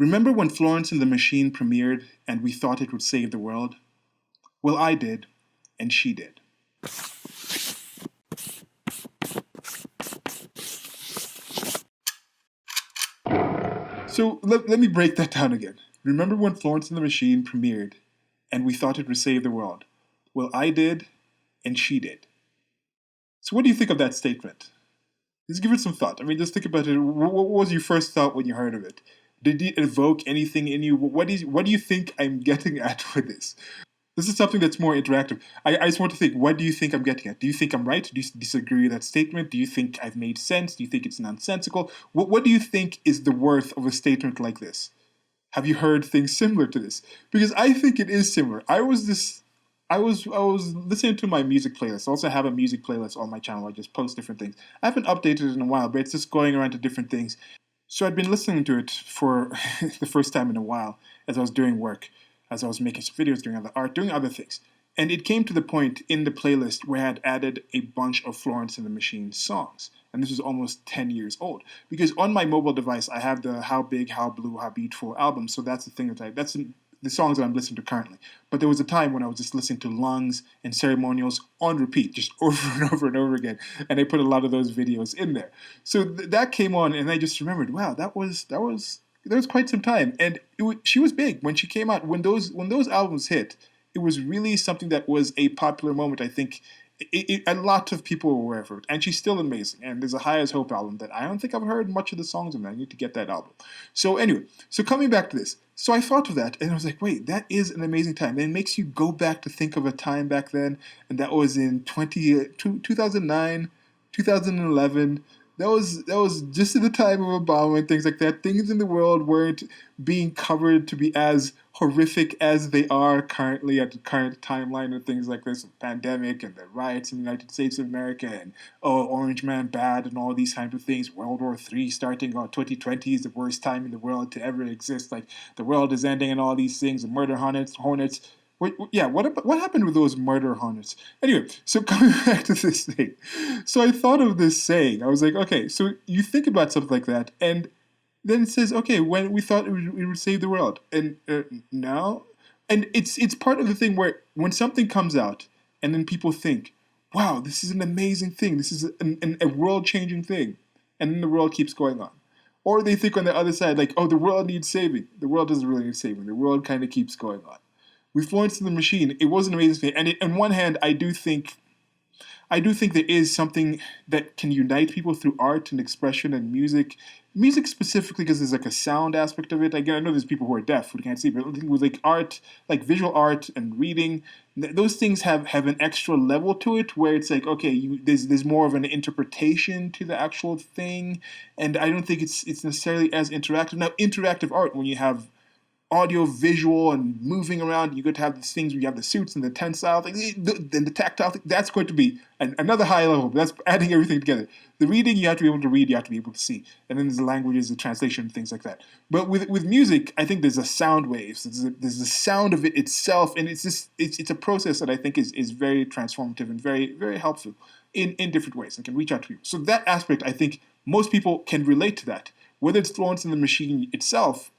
Remember when Florence and the Machine premiered and we thought it would save the world? Well, I did, and she did. So let me break that down again. Remember when Florence and the Machine premiered and we thought it would save the world? Well, I did, and she did. So what do you think of that statement? Just give it some thought. I mean, just think about it. What was your first thought when you heard of it? Did it evoke anything in you? What do you think I'm getting at with this? This is something that's more interactive. I just want to think, what do you think I'm getting at? Do you think I'm right? Do you disagree with that statement? Do you think I've made sense? Do you think it's nonsensical? What do you think is the worth of a statement like this? Have you heard things similar to this? Because I think it is similar. I was listening to my music playlist. I also have a music playlist on my channel. I just post different things. I haven't updated it in a while, but it's just going around to different things. So I'd been listening to it for the first time in a while as I was doing work, as I was making some videos, doing other art, doing other things. And it came to the point in the playlist where I had added a bunch of Florence and the Machine songs. And this was almost 10 years old. Because on my mobile device, I have the How Big, How Blue, How Beautiful album. So that's the thing that's the songs that I'm listening to currently. But there was a time when I was just listening to Lungs and Ceremonials on repeat, just over and over and over again. And I put a lot of those videos in there. So that came on, and I just remembered, wow, there was quite some time. And she was big when she came out. When those albums hit, it was really something that was a popular moment. I think a lot of people were aware of her, and she's still amazing. And there's a High as Hope album that I don't think I've heard much of the songs on that. I need to get that album. So anyway, so coming back to this, so I thought of that, and I was like, wait, that is an amazing time. And it makes you go back to think of a time back then, and that was in 2009, 2011. That was just at the time of Obama and things like that. Things in the world weren't being covered to be as horrific as they are currently at the current timeline of things like this, the pandemic and the riots in the United States of America, and Orange Man bad and all these kinds of things. World War III starting on 2020 is the worst time in the world to ever exist. Like the world is ending and all these things. The murder hornets. What happened with those murder hornets? Anyway, so coming back to this thing. So I thought of this saying. I was like, okay, so you think about something like that, and then it says, okay, when we thought it would save the world, and now, and it's part of the thing where when something comes out, and then people think, wow, this is an amazing thing. This is a world-changing thing, and then the world keeps going on. Or they think on the other side, like, oh, the world needs saving. The world doesn't really need saving. The world kind of keeps going on. With Florence and the Machine, it was an amazing thing. And on one hand, I do think there is something that can unite people through art and expression and music. Music specifically because there's like a sound aspect of it. Again, I know there's people who are deaf who can't see, but with like art, like visual art and reading, those things have an extra level to it where it's like, okay, there's more of an interpretation to the actual thing. And I don't think it's necessarily as interactive. Now, interactive art, when you have audio, visual, and moving around. You get to have these things where you have the suits and the tensile thing, and the tactile thing. That's going to be another high level. That's adding everything together. The reading, you have to be able to read, you have to be able to see. And then there's the languages, the translation, things like that. But with music, I think there's a sound waves. There's the sound of it itself, and it's a process that I think is very transformative and very, very helpful in different ways and can reach out to people. So that aspect, I think most people can relate to that. Whether it's Florence and the Machine itself,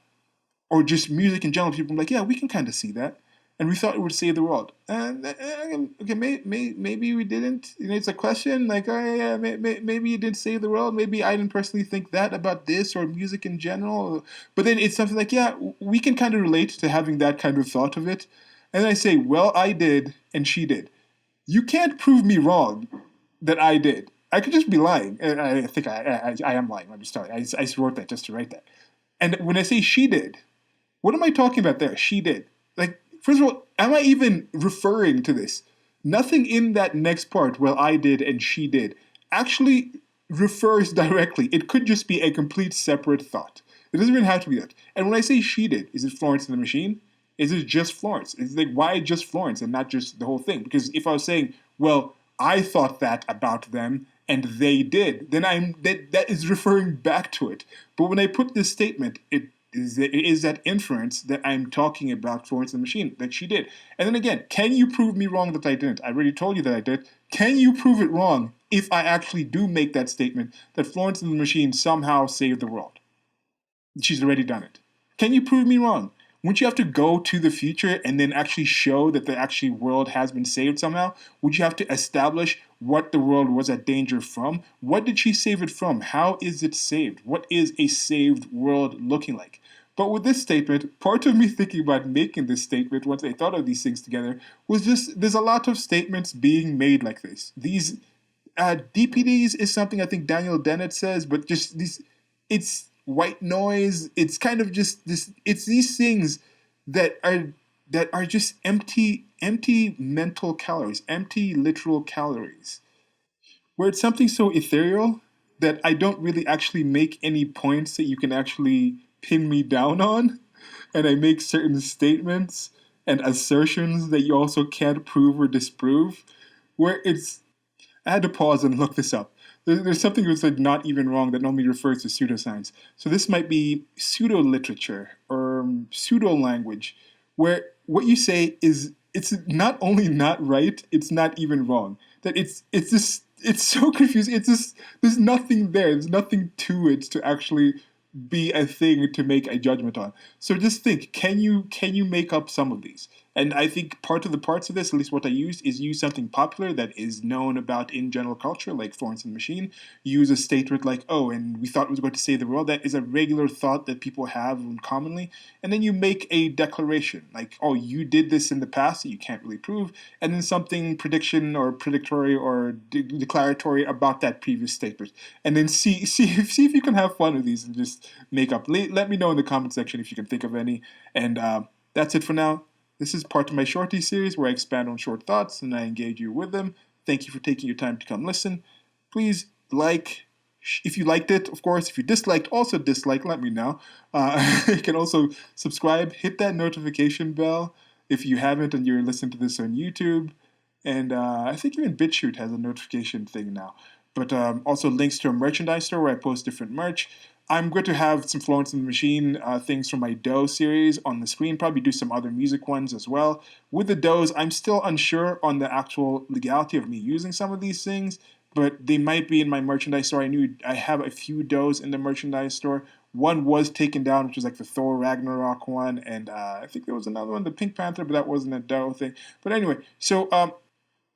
or just music in general, people are like, yeah, we can kind of see that. And we thought it would save the world. And okay, maybe we didn't. You know, it's a question like, oh yeah, maybe it did save the world. Maybe I didn't personally think that about this or music in general. But then it's something like, yeah, we can kind of relate to having that kind of thought of it. And then I say, well, I did, and she did. You can't prove me wrong that I did. I could just be lying. And I think I am lying. I'm just telling you. I wrote that just to write that. And when I say she did, what am I talking about there? She did. Like, first of all, am I even referring to this? Nothing in that next part, well, I did and she did, actually refers directly. It could just be a complete separate thought. It doesn't even have to be that. And when I say she did, is it Florence and the Machine? Is it just Florence? It's like, why just Florence and not just the whole thing? Because if I was saying, well, I thought that about them and they did, then that is referring back to it. But when I put this statement, it is that inference that I'm talking about Florence and the Machine, that she did. And then again, can you prove me wrong that I didn't? I already told you that I did. Can you prove it wrong if I actually do make that statement that Florence and the Machine somehow saved the world? She's already done it. Can you prove me wrong? Wouldn't you have to go to the future and then actually show that the actual world has been saved somehow? Would you have to establish what the world was at danger from? What did she save it from? How is it saved? What is a saved world looking like? But with this statement, part of me thinking about making this statement once I thought of these things together was just there's a lot of statements being made like this. These DPDs is something I think Daniel Dennett says, but just these, it's white noise. It's kind of just this. It's these things that are just empty mental calories, empty literal calories. Where it's something so ethereal that I don't really actually make any points that you can actually pin me down on, and I make certain statements and assertions that you also can't prove or disprove. Where it's I had to pause and look this up. There's something that's like not even wrong that normally refers to pseudoscience. So this might be pseudo literature or pseudo language, where what you say is it's not only not right, it's not even wrong. That it's just it's so confusing. It's just there's nothing there. There's nothing to it to actually be a thing to make a judgment on. So just think, can you make up some of these? And I think part of the parts of this, at least what I used, is use something popular that is known about in general culture, like Florence and the Machine. Use a statement like, oh, and we thought it was going to save the world. That is a regular thought that people have commonly. And then you make a declaration, like, oh, you did this in the past that you can't really prove. And then something prediction or predictory or declaratory about that previous statement. And then see if you can have fun with these and just make up. Let me know in the comment section if you can think of any. And that's it for now. This is part of my shorty series where I expand on short thoughts and I engage you with them. Thank you for taking your time to come listen. Please like, if you liked it, of course. If you disliked, also dislike, let me know. You can also subscribe, hit that notification bell if you haven't and you're listening to this on YouTube. And I think even BitChute has a notification thing now. But also links to a merchandise store where I post different merch. I'm going to have some Florence and the Machine things from my Doe series on the screen, probably do some other music ones as well. With the Does, I'm still unsure on the actual legality of me using some of these things, but they might be in my merchandise store. I have a few Does in the merchandise store. One was taken down, which was like the Thor Ragnarok one, and I think there was another one, the Pink Panther, but that wasn't a Doe thing. But anyway, so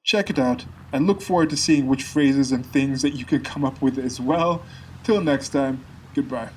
check it out. I look forward to seeing which phrases and things that you can come up with as well. Till next time. Goodbye.